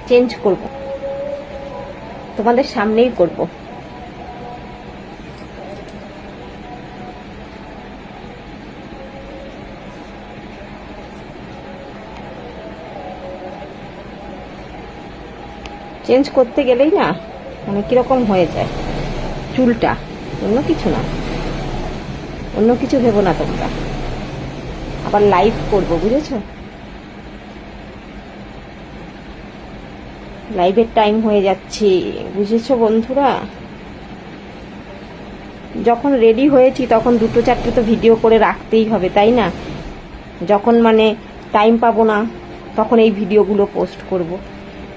Change করব, তোমাদের সামনেই করব। চেঞ্জ করতে গেলেই না মানে কিরকম হয়ে যায় চুলটা, অন্য কিছু না, অন্য কিছু ভেবো না তোমরা। আবার লাইভ করব, বুঝেছো? লাইভের টাইম হয়ে যাচ্ছে, বুঝেছো বন্ধুরা? যখন রেডি হয়েছি তখন 2-4টে তো ভিডিও করে রাখতেই হবে, তাই না? যখন মানে টাইম পাবো না তখন এই ভিডিওগুলো পোস্ট করব,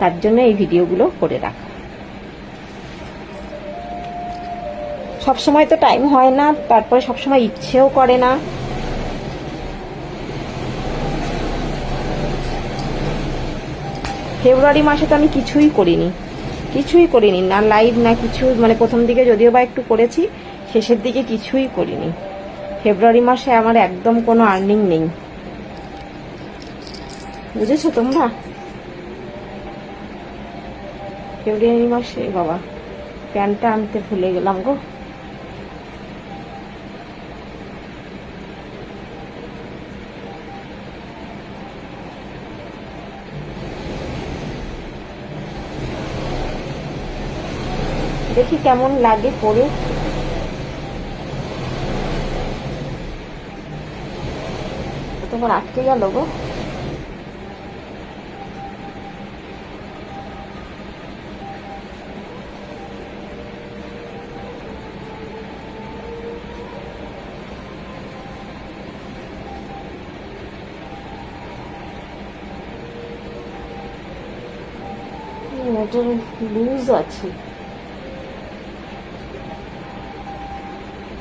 তার জন্য এই ভিডিওগুলো করে রাখা। সবসময় তো টাইম হয় না, তারপরে সবসময় ইচ্ছেও করে না। ফেব্রুয়ারি মাসে তো আমি কিছুই করিনি, না লাইভ না কিছু, মানে প্রথম দিকে যদিও বা একটু করেছি, শেষের দিকে কিছুই করিনি। ফেব্রুয়ারি মাসে আমার একদম কোনো আর্নিং নেই, বুঝেছো তোমরা? ফেব্রুয়ারি মাসে বাবা প্যান্টটা আনতে ভুলে গেলাম গো। দেখি কেমন লাগে পরে। তোমার আটকে গেল গো। এটা লুজ আছে,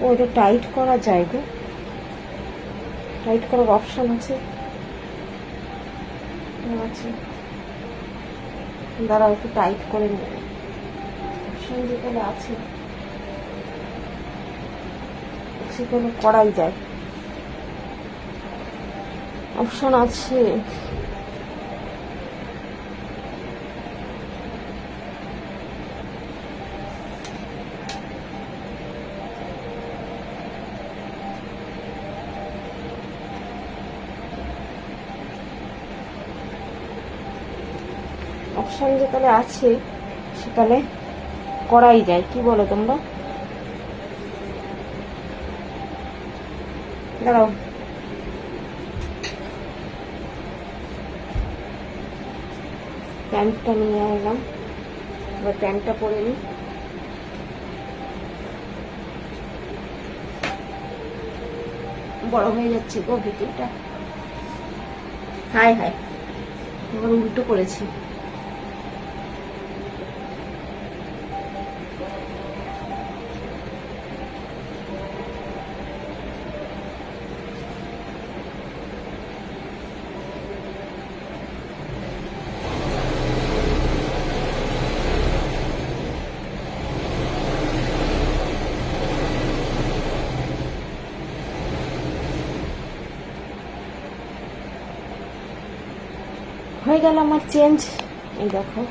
ওটা টাইট করা যায় গো, টাইট করার অপশন আছে। দাঁড়াও একটু টাইট করে নেব, অপশন যেখানে আছে সেখানে করাই যায়, অপশন আছে। অপশন যেখানে আছে সেখানে করাই যায়, কি বলো তোমরা? দাঁড়াও প্যান্টটা নিয়ে এলাম, এবার প্যান্টটা পরে নিই। বড় হয়ে যাচ্ছে গো ভিডিওটা, হাই হাই এবার উল্টো করেছি। হয়ে গেল আমার চেঞ্জ, এই দেখো।